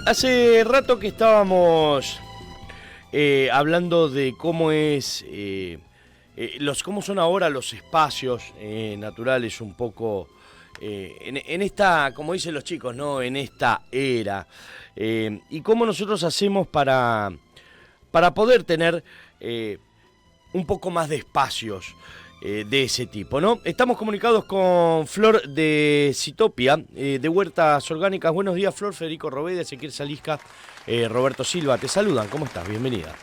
Hace rato que estábamos hablando de cómo es cómo son ahora los espacios naturales un poco en esta, como dicen los chicos, ¿no? En esta era. Y cómo nosotros hacemos para poder tener un poco más de espacios de ese tipo, ¿no? Estamos comunicados con Flor de Citopia, de Huertas Orgánicas. Buenos días, Flor. Federico Robeda, Ezequiel Salisca, Roberto Silva, te saludan. ¿Cómo estás? Bienvenida.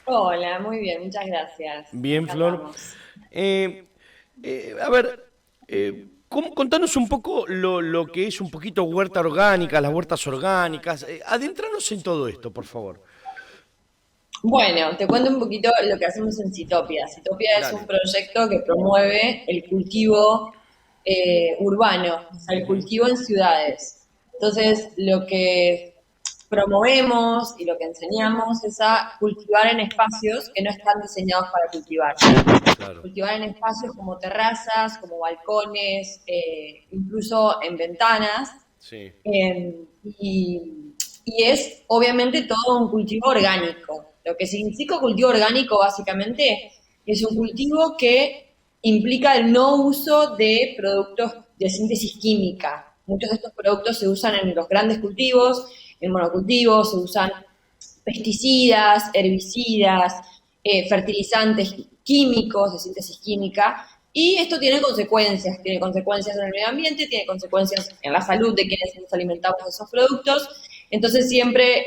Hola, muy bien, muchas gracias. Bien, Acá Flor. andamos. A ver, contanos un poco lo que es un poquito huerta orgánica, las huertas orgánicas. Adentranos en todo esto, por favor. Bueno, te cuento un poquito lo que hacemos en Citopia. Citopia es un Dale. proyecto que promueve el cultivo urbano, o sea, el Ujú. cultivo en ciudades. Entonces, lo que promovemos y lo que enseñamos es a cultivar en espacios que no están diseñados para cultivar. Claro. Cultivar en espacios como terrazas, como balcones, incluso en ventanas. Sí. Eh, y, y es obviamente todo un cultivo orgánico. Lo que significa cultivo orgánico básicamente es un cultivo que implica el no uso de productos de síntesis química. Muchos de estos productos se usan en los grandes cultivos, en monocultivos, se usan pesticidas, herbicidas, fertilizantes químicos de síntesis química, y esto tiene consecuencias en el medio ambiente, tiene consecuencias en la salud de quienes nos alimentamos de esos productos. Entonces siempre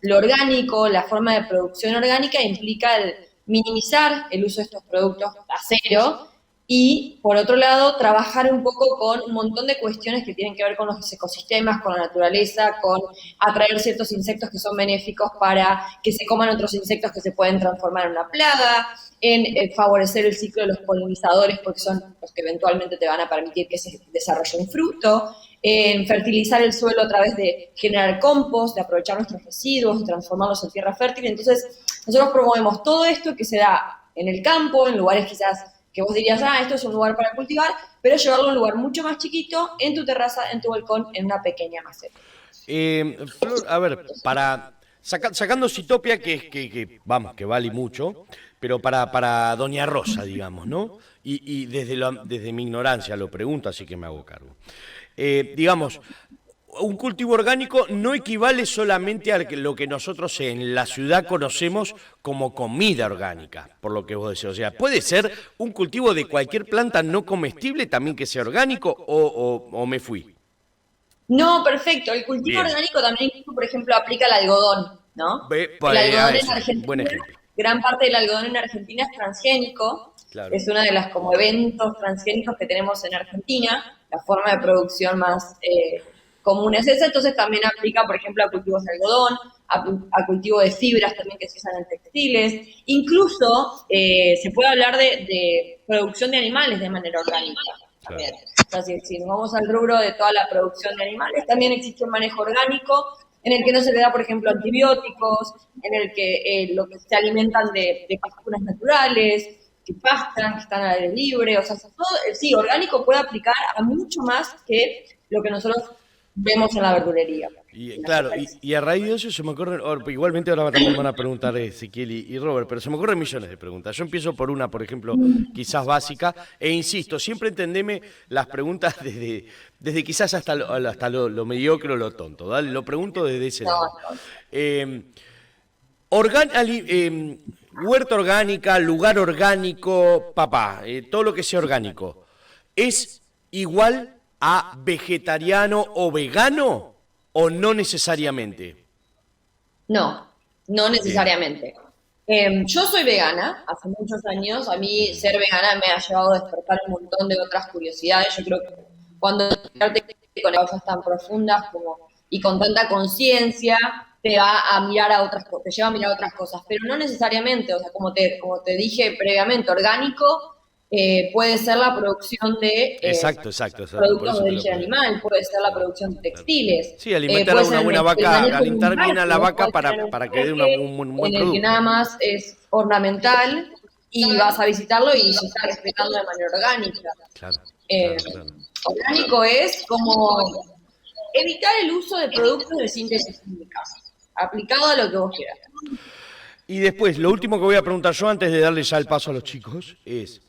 lo orgánico, la forma de producción orgánica implica el minimizar el uso de estos productos a cero y, por otro lado, trabajar un poco con un montón de cuestiones que tienen que ver con los ecosistemas, con la naturaleza, con atraer ciertos insectos que son benéficos para que se coman otros insectos que se pueden transformar en una plaga, en favorecer el ciclo de los polinizadores porque son los que eventualmente te van a permitir que se desarrolle un fruto, en fertilizar el suelo a través de generar compost, de aprovechar nuestros residuos, de transformarlos en tierra fértil. Entonces, nosotros promovemos todo esto que se da en el campo, en lugares quizás que vos dirías, esto es un lugar para cultivar, pero llevarlo a un lugar mucho más chiquito, en tu terraza, en tu balcón, en una pequeña maceta. Flor, a ver, sacando Citopia, vamos, que vale mucho, pero para Doña Rosa, digamos, ¿no? Y desde mi ignorancia lo pregunto, así que me hago cargo. Digamos, un cultivo orgánico no equivale solamente a lo que nosotros en la ciudad conocemos como comida orgánica, por lo que vos decís. O sea, puede ser un cultivo de cualquier planta no comestible también que sea orgánico o me fui. No, perfecto. El cultivo Bien. orgánico también, por ejemplo, aplica al algodón, ¿no? El A algodón en eso, buen Argentina, ejemplo. gran parte del algodón en Argentina es transgénico. Claro. Es uno de los como eventos transgénicos que tenemos en Argentina. La forma de producción más común es esa. Entonces también aplica, por ejemplo, a cultivos de algodón, a cultivo de fibras también que se usan en textiles. Incluso se puede hablar de producción de animales de manera orgánica Claro. también. O sea, si nos vamos al rubro de toda la producción de animales, también existe un manejo orgánico en el que no se le da, por ejemplo, antibióticos, en el que lo que se alimentan de pasturas naturales, que pastan, que están al aire libre, o sea, todo, sí, orgánico puede aplicar a mucho más que lo que nosotros vemos en la verdulería, Y en las claro, hortalizas. y a raíz de eso se me ocurren, igualmente ahora también me van a preguntar Ezequiel y Robert, pero se me ocurren millones de preguntas. Yo empiezo por una, por ejemplo, quizás básica, e insisto, siempre entendeme las preguntas desde quizás hasta lo mediocre o lo tonto, ¿dale? Lo pregunto desde ese No, lado. no. Eh, huerta orgánica, lugar orgánico, papá, todo lo que sea orgánico, ¿es igual a vegetariano o vegano o no necesariamente? No, no Bien. necesariamente. Yo soy vegana hace muchos años. A mí Ujú. ser vegana me ha llevado a despertar un montón de otras curiosidades. Yo creo que cuando te con cosas tan profundas como, y con tanta conciencia, te va a mirar a otras cosas, te lleva a mirar a otras cosas, pero no necesariamente. O sea, como te dije previamente, orgánico puede ser la producción de Exacto, exacto, exacto. Por productos eso de te lo origen pregunto. animal, puede ser la Claro, producción de claro. textiles, Sí, alimentar a puede una ser buena el vaca, manejo de un alimentar bien a la parque, vaca puede ser en un para que dé parque un buen en el que producto. nada más es ornamental y vas a visitarlo y se está respetando de manera orgánica. Claro, Eh, claro, claro. orgánico es como evitar el uso de productos de síntesis química, aplicado a lo que vos quieras. Y después, lo último que voy a preguntar yo antes de darle ya el paso a los chicos es,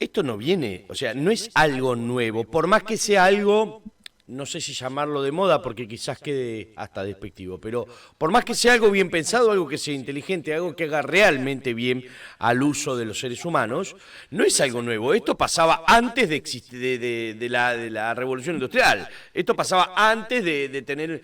esto no viene, o sea, no es algo nuevo, por más que sea algo, no sé si llamarlo de moda porque quizás quede hasta despectivo, pero por más que sea algo bien pensado, algo que sea inteligente, algo que haga realmente bien al uso de los seres humanos, no es algo nuevo. Esto pasaba antes de existir, de la revolución industrial. Esto pasaba antes de tener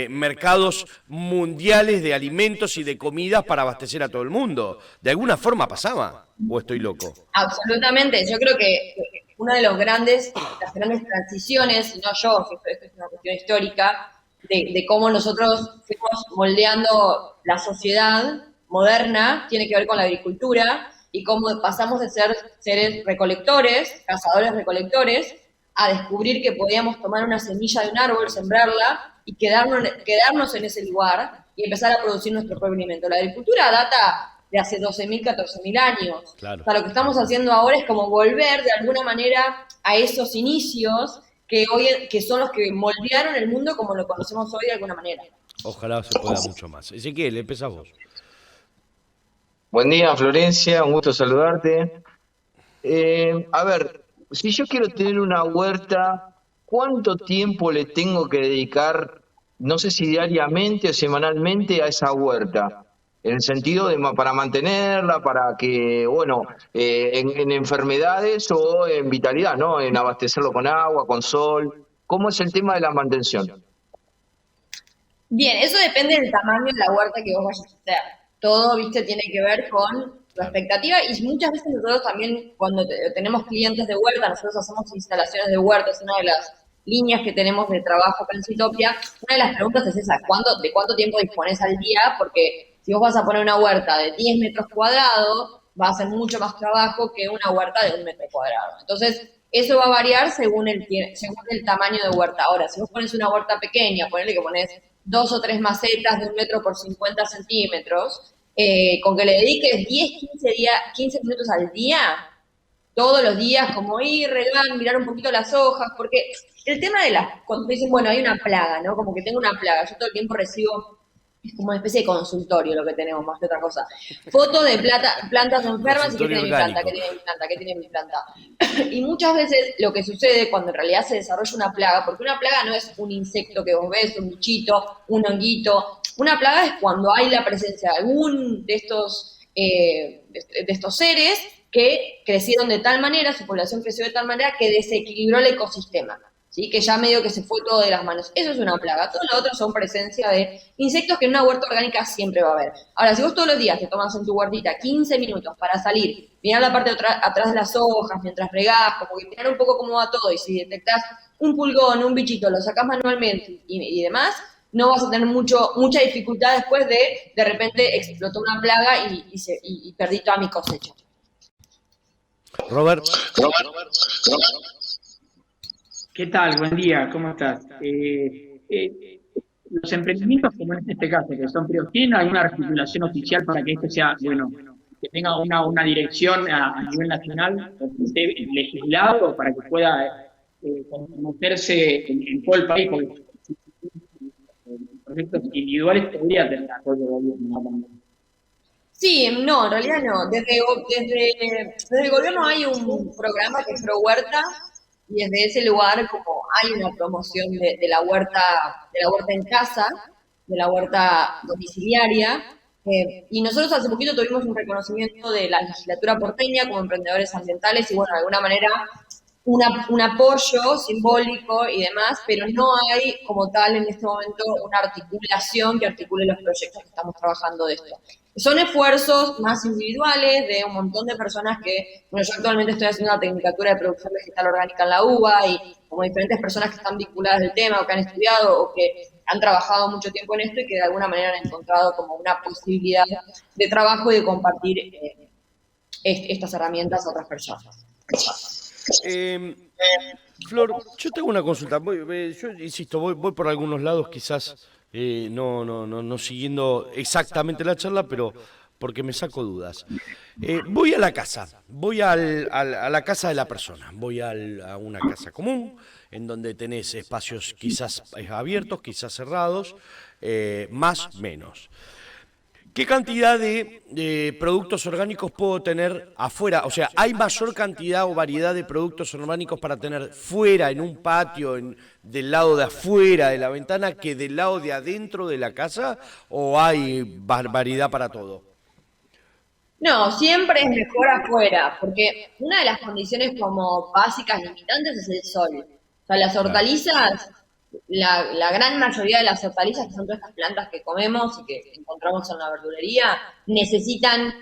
mercados mundiales de alimentos y de comidas para abastecer a todo el mundo. De alguna forma pasaba, ¿o estoy loco? Absolutamente. Yo creo que una de las grandes transiciones, y no yo, esto es una cuestión histórica, de cómo nosotros fuimos moldeando la sociedad moderna, tiene que ver con la agricultura, y cómo pasamos de ser seres recolectores, cazadores-recolectores, a descubrir que podíamos tomar una semilla de un árbol, sembrarla, y quedarnos en ese lugar, y empezar a producir nuestro propio alimento. La agricultura data de hace 12.000, 14.000 años. Claro. O sea, lo que estamos haciendo ahora es como volver de alguna manera a esos inicios que son los que moldearon el mundo como lo conocemos hoy de alguna manera. Ojalá se pueda mucho más. Ezequiel, empezá vos. Buen día, Florencia, un gusto saludarte. A ver, si yo quiero tener una huerta, ¿cuánto tiempo le tengo que dedicar, no sé si diariamente o semanalmente, a esa huerta? En el sentido de para mantenerla, para que, bueno, en enfermedades o en vitalidad, ¿no? En abastecerlo con agua, con sol. ¿Cómo es el tema de la mantención? Bien, eso depende del tamaño de la huerta que vos vayas a hacer. Todo, viste, tiene que ver con tu expectativa y muchas veces nosotros también cuando tenemos clientes de huerta, nosotros hacemos instalaciones de huerta, es una de las líneas que tenemos de trabajo acá en Sitopia. Una de las preguntas es esa, ¿de cuánto tiempo dispones al día? Porque si vos vas a poner una huerta de 10 metros cuadrados, va a ser mucho más trabajo que una huerta de 1 metro cuadrado. Entonces, eso va a variar según el tamaño de huerta. Ahora, si vos pones una huerta pequeña, ponele que pones 2 o 3 macetas de 1 metro por 50 centímetros, con que le dediques 15 minutos al día, todos los días, como ir, regar, mirar un poquito las hojas, porque el tema de cuando te dicen, bueno, hay una plaga, ¿no? Como que tengo una plaga, yo todo el tiempo recibo, es como una especie de consultorio lo que tenemos, más que otra cosa. Fotos de plantas enfermas y qué tiene mi planta, qué tiene mi planta, qué tiene mi planta. Y muchas veces lo que sucede cuando en realidad se desarrolla una plaga, porque una plaga no es un insecto que vos ves, un bichito, un honguito. Una plaga es cuando hay la presencia de algún de estos seres que crecieron de tal manera, su población creció de tal manera que desequilibró el ecosistema. ¿Sí? Que ya medio que se fue todo de las manos. Eso es una plaga. Todo lo otro son presencia de insectos que en una huerta orgánica siempre va a haber. Ahora, si vos todos los días te tomas en tu huertita 15 minutos para salir, mirar la parte atrás de las hojas mientras regás, como que mirar un poco cómo va todo, y si detectás un pulgón, un bichito, lo sacás manualmente y demás, no vas a tener mucha dificultad después de repente explotó una plaga y perdí toda mi cosecha. Robert. ¿Qué tal? Buen día, ¿cómo estás? Los emprendimientos, como en este caso, que son privados, ¿tienen alguna articulación oficial para que esto sea, bueno, que tenga una dirección a nivel nacional, o que esté legislado para que pueda conocerse en todo el país? Porque proyectos individuales podría tener apoyo del gobierno, ¿no? Sí, no, en realidad no. Desde el gobierno hay un programa que es Pro Huerta, y desde ese lugar como hay una promoción de la huerta en casa, de la huerta domiciliaria, y nosotros hace poquito tuvimos un reconocimiento de la legislatura porteña como emprendedores ambientales y bueno, de alguna manera un apoyo simbólico y demás, pero no hay como tal en este momento una articulación que articule los proyectos que estamos trabajando de esto. Son esfuerzos más individuales de un montón de personas que, bueno, yo actualmente estoy haciendo una tecnicatura de producción vegetal orgánica en la UBA y como diferentes personas que están vinculadas al tema o que han estudiado o que han trabajado mucho tiempo en esto y que de alguna manera han encontrado como una posibilidad de trabajo y de compartir estas herramientas a otras personas. Flor, yo tengo una consulta. Yo insisto, voy por algunos lados, quizás no siguiendo exactamente la charla, pero porque me saco dudas. Voy a la casa, voy a la casa de la persona, voy a una casa común, en donde tenés espacios quizás abiertos, quizás cerrados, más, menos. ¿Qué cantidad de productos orgánicos puedo tener afuera? O sea, ¿hay mayor cantidad o variedad de productos orgánicos para tener fuera, en un patio, del lado de afuera de la ventana, que del lado de adentro de la casa? ¿O hay variedad para todo? No, siempre es mejor afuera, porque una de las condiciones como básicas limitantes es el sol. O sea, las Claro. hortalizas, la gran mayoría de las hortalizas, que son todas estas plantas que comemos y que encontramos en la verdulería, necesitan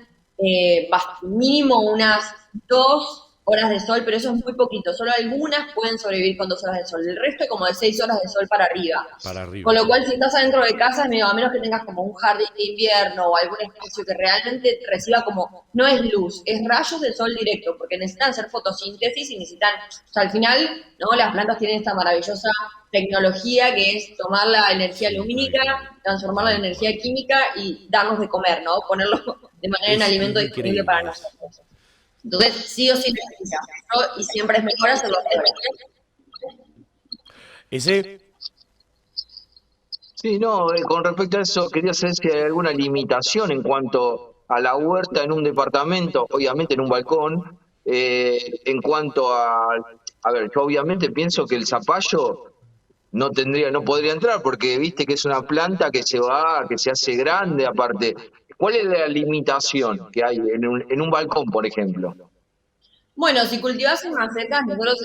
mínimo unas 2 horas de sol, pero eso es muy poquito. Solo algunas pueden sobrevivir con 2 horas de sol. El resto como de 6 horas de sol para arriba. Para arriba. Con lo cual, si estás adentro de casa, a menos que tengas como un jardín de invierno o algún espacio que realmente reciba como, no es luz, es rayos de sol directo, porque necesitan hacer fotosíntesis y necesitan, o sea, al final, ¿no? Las plantas tienen esta maravillosa tecnología que es tomar la energía Sí, lumínica, transformarla en energía química y darnos de comer, ¿no? Ponerlo de manera en Es alimento disponible para increíble. nosotros. Entonces, sí o sí necesitas eso y siempre es mejor hacerlo afuera. Ese, Sí, no, con respecto a eso, quería saber si hay alguna limitación en cuanto a la huerta en un departamento, obviamente en un balcón, en cuanto a ver, yo obviamente pienso que el zapallo no podría entrar, porque viste que es una planta que se va, que se hace grande aparte. ¿Cuál es la limitación que hay en un balcón, por ejemplo? Bueno, si cultivas en macetas, nosotros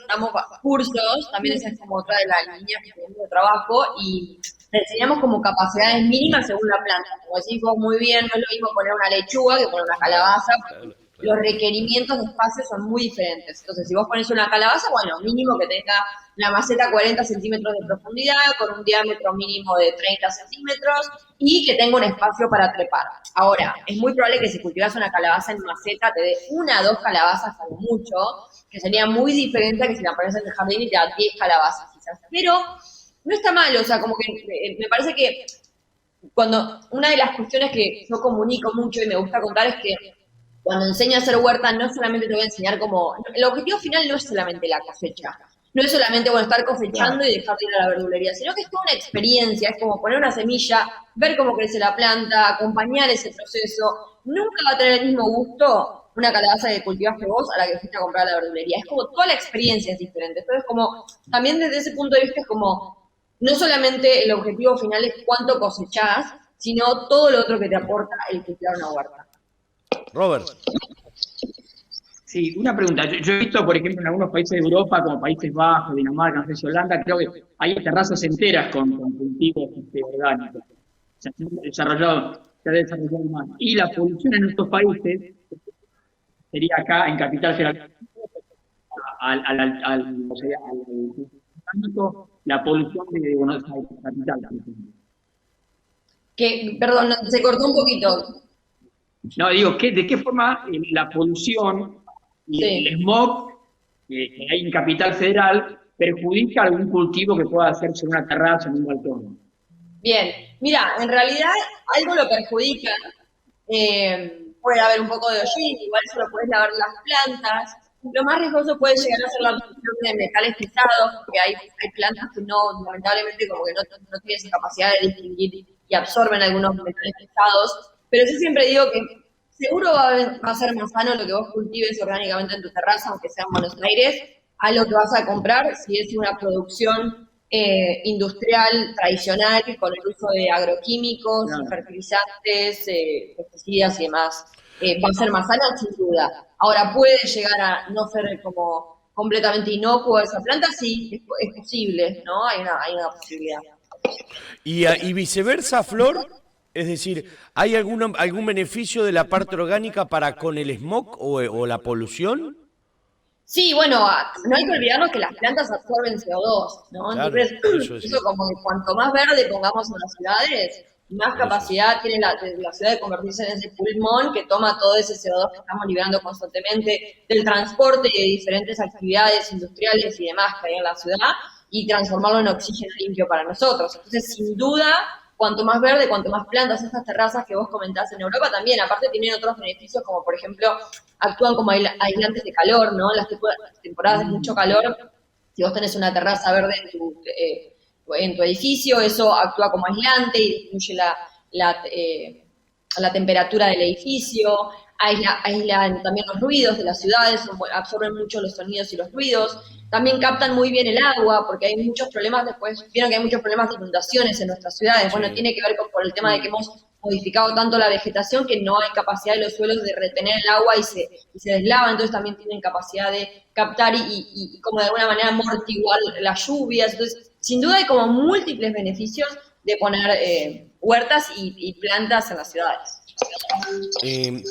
damos cursos, también esa es como otra de las líneas que tenemos de trabajo, y te enseñamos como capacidades mínimas según la planta. Como decís vos muy bien, no es lo mismo poner una lechuga que poner una claro, calabaza, porque claro, los claro. requerimientos de espacio son muy diferentes. Entonces, si vos pones una calabaza, bueno, mínimo que tenga la maceta 40 centímetros de profundidad, con un diámetro mínimo de 30 centímetros y que tenga un espacio para trepar. Ahora, es muy probable que si cultivas una calabaza en maceta te dé 1 o 2 calabazas como mucho, que sería muy diferente a que si la pones en el jardín y te da 10 calabazas quizás. Pero no está mal, o sea, como que me parece que cuando una de las cuestiones que yo comunico mucho y me gusta contar es que cuando enseño a hacer huerta no solamente te voy a enseñar como, el objetivo final no es solamente la cosecha, no es solamente bueno estar cosechando Claro. y dejar de ir a la verdulería, sino que es toda una experiencia, es como poner una semilla, ver cómo crece la planta, acompañar ese proceso. Nunca va a tener el mismo gusto una calabaza que cultivaste vos a la que fuiste a comprar a la verdulería. Es como toda la experiencia es diferente. Entonces, como también desde ese punto de vista es como no solamente el objetivo final es cuánto cosechás, sino todo lo otro que te aporta el cultivar una huerta. Robert, Sí, una pregunta. Yo he visto, por ejemplo, en algunos países de Europa, como Países Bajos, Dinamarca, no sé si Holanda, creo que hay terrazas enteras con cultivos orgánicos. Se ha desarrollado más. Y la polución en estos países sería acá, en Capital Federal, o sea, al orgánico, la polución de Buenos Aires, capital, por ejemplo. Que, perdón, se cortó un poquito. No, digo, ¿de qué forma la polución y el Sí. smog que hay en Capital Federal perjudica algún cultivo que pueda hacerse en una terraza, en un balcón? Bien. Mira, en realidad algo lo perjudica. Puede haber un poco de hollín, igual solo puedes lavar las plantas. Lo más riesgoso puede llegar a ser la absorción de metales pesados, porque hay plantas que no, lamentablemente, como que no tienen esa capacidad de distinguir y absorben algunos metales pesados. Pero yo siempre digo que seguro va a ser más sano lo que vos cultives orgánicamente en tu terraza, aunque sea en Buenos Aires, a lo que vas a comprar si es una producción industrial tradicional con el uso de agroquímicos, Claro. fertilizantes, pesticidas y demás. Va a ser más sana, sin duda. Ahora, ¿puede llegar a no ser como completamente inocuo esa planta? Sí, es posible, ¿no? Hay una posibilidad. y viceversa, Flor, es decir, ¿hay algún beneficio de la parte orgánica para con el smog o la polución? Sí, bueno, no hay que olvidarnos que las plantas absorben CO2, ¿no? Claro, Entonces, por eso eso decía, como que cuanto más verde pongamos en las ciudades, más por eso decía. capacidad tiene la ciudad de convertirse en ese pulmón que toma todo ese CO2 que estamos liberando constantemente del transporte y de diferentes actividades industriales y demás que hay en la ciudad y transformarlo en oxígeno limpio para nosotros. Entonces, sin duda, cuanto más verde, cuanto más plantas, estas terrazas que vos comentás en Europa también, aparte tienen otros beneficios como por ejemplo actúan como aislantes de calor, ¿no? En las temporadas de mucho calor Si vos tenés una terraza verde en tu edificio, eso actúa como aislante y disminuye la temperatura del edificio, aíslan también los ruidos de las ciudades, absorben mucho los sonidos y los ruidos, también captan muy bien el agua, porque hay muchos problemas después, vieron que hay muchos problemas de inundaciones en nuestras ciudades, bueno, tiene que ver por el tema de que hemos modificado tanto la vegetación que no hay capacidad de los suelos de retener el agua y se deslava, entonces también tienen capacidad de captar y como de alguna manera amortiguar las lluvias, entonces sin duda hay como múltiples beneficios de poner huertas y plantas en las ciudades.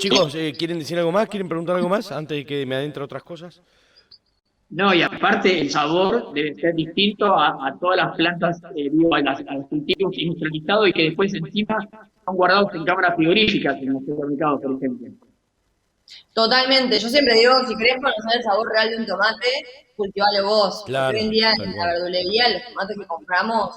Chicos, ¿quieren decir algo más? ¿Quieren preguntar algo más antes de que me adentre a otras cosas? No, y aparte el sabor debe ser distinto a todas las plantas, a los cultivos industrializados y que después encima son guardados en cámaras frigoríficas en los supermercados, por ejemplo. Totalmente, yo siempre digo, si querés conocer el sabor real de un tomate, cultivalo vos. Claro, Porque hoy en día en la verdulería los tomates que compramos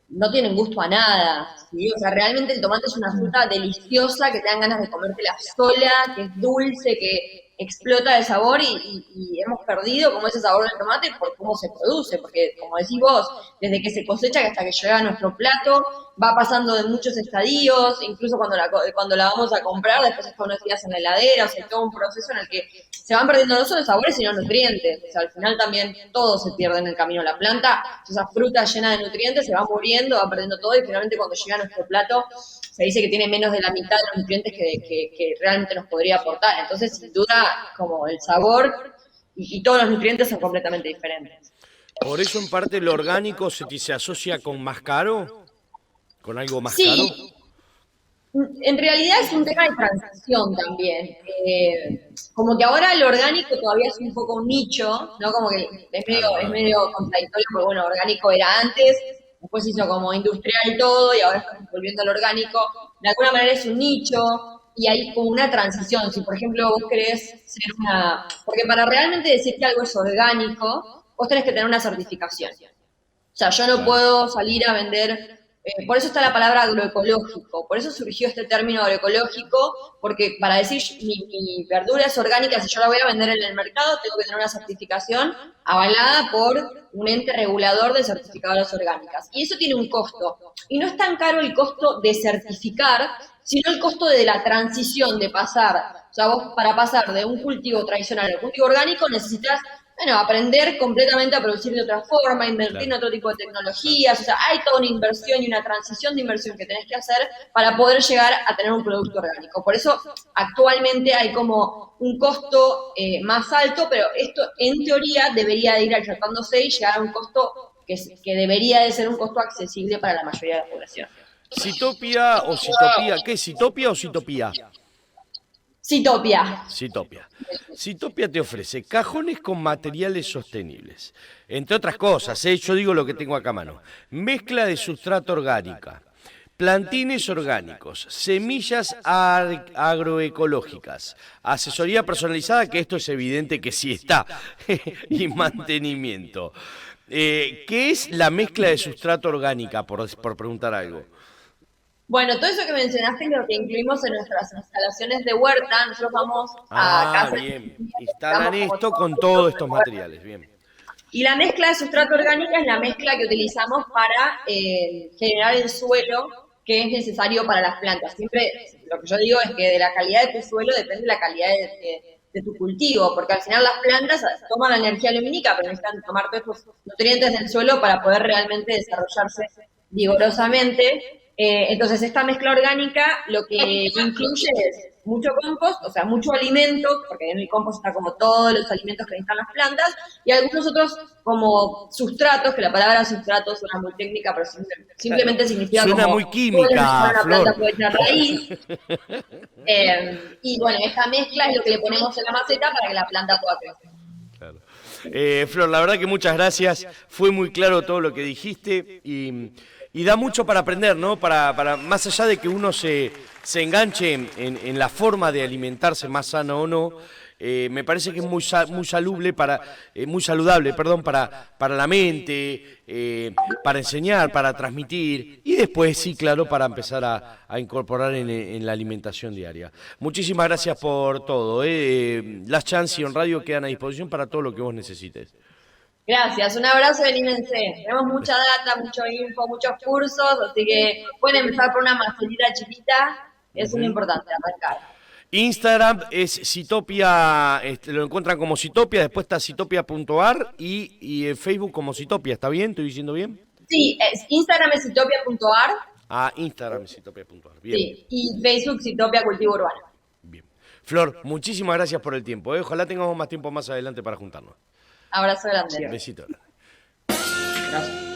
no tienen gusto a nada, ¿sí? O sea, realmente el tomate es una fruta deliciosa que te dan ganas de comértela sola, que es dulce, que explota de sabor y hemos perdido como ese sabor del tomate por cómo se produce, porque como decís vos, desde que se cosecha hasta que llega a nuestro plato, va pasando de muchos estadios, incluso cuando la vamos a comprar, después está unos días en la heladera, o sea, todo un proceso en el que se van perdiendo no solo sabores, sino nutrientes. O sea, al final también todo se pierde en el camino. La planta, esa fruta llena de nutrientes, se va muriendo, va perdiendo todo y finalmente cuando llega a nuestro plato se dice que tiene menos de la mitad de los nutrientes que realmente nos podría aportar. Entonces, sin duda, como el sabor y todos los nutrientes son completamente diferentes. Por eso, en parte, lo orgánico se asocia con más caro, con algo más Sí, caro. en realidad es un tema de transición también. Como que ahora el orgánico todavía es un poco un nicho, ¿no? Como que es medio contradictorio, porque bueno, orgánico era antes, después se hizo como industrial todo y ahora estamos volviendo al orgánico. De alguna manera es un nicho y hay como una transición. Si por ejemplo vos querés ser porque para realmente decir que algo es orgánico, vos tenés que tener una certificación. O sea, yo no puedo salir a vender, por eso está la palabra agroecológico, por eso surgió este término agroecológico, porque para decir mi verdura es orgánica, si yo la voy a vender en el mercado, tengo que tener una certificación avalada por un ente regulador de certificadoras orgánicas. Y eso tiene un costo. Y no es tan caro el costo de certificar, sino el costo de la transición, de pasar. O sea, vos para pasar de un cultivo tradicional al cultivo orgánico necesitas aprender completamente a producir de otra forma, invertir en otro tipo de tecnologías, o sea, hay toda una inversión y una transición de inversión que tenés que hacer para poder llegar a tener un producto orgánico. Por eso, actualmente hay como un costo más alto, pero esto en teoría debería de ir achatándose y llegar a un costo que debería de ser un costo accesible para la mayoría de la población. ¿Citopia o Citopía? ¿Qué es Citopia o Citopía? Citopia. Citopia. Citopia te ofrece cajones con materiales sostenibles. Entre otras cosas, yo digo lo que tengo acá a mano. Mezcla de sustrato orgánica, plantines orgánicos, semillas agroecológicas, asesoría personalizada, que esto es evidente que sí está, y mantenimiento. ¿Qué es la mezcla de sustrato orgánica, por preguntar algo? Bueno, todo eso que mencionaste es lo que incluimos en nuestras instalaciones de huerta. Nosotros vamos a casa. Bien. Instalan esto con todos estos materiales, bien. Y la mezcla de sustrato orgánica es la mezcla que utilizamos para generar el suelo que es necesario para las plantas. Siempre lo que yo digo es que de la calidad de tu suelo depende la calidad de tu cultivo, porque al final las plantas toman la energía lumínica, pero necesitan tomar todos estos nutrientes del suelo para poder realmente desarrollarse vigorosamente. Entonces, esta mezcla orgánica lo que incluye es mucho compost, o sea, mucho alimento, porque en el compost está como todos los alimentos que necesitan las plantas, y algunos otros como sustratos, que la palabra sustrato suena muy técnica, pero simplemente significa suena como... muy química, una Flor. planta puede tener raíz. Y bueno, esta mezcla es lo que le ponemos en la maceta para que la planta pueda crecer. Claro. Flor, la verdad que muchas gracias, fue muy claro todo lo que dijiste y da mucho para aprender, ¿no? Para más allá de que uno se enganche en la forma de alimentarse más sano o no, me parece que es muy saludable para la mente, para enseñar, para transmitir y después, sí, claro, para empezar a incorporar en la alimentación diaria. Muchísimas gracias por todo. Las Chance y On Radio quedan a disposición para todo lo que vos necesites. Gracias, un abrazo del INC. Tenemos mucha data, mucho info, muchos cursos, así que pueden empezar por una masterita chiquita, eso es lo importante, arrancar. Instagram es Citopia, lo encuentran como Citopia, después está citopia.ar y en Facebook como Citopia, ¿está bien? ¿Estoy diciendo bien? Sí, Instagram es citopia.ar. Ah, Instagram es Citopia.ar, bien. Sí, y Facebook Citopia Cultivo Urbano. Bien. Flor, muchísimas gracias por el tiempo. Ojalá tengamos más tiempo más adelante para juntarnos. Abrazo grande. Besito. Gracias.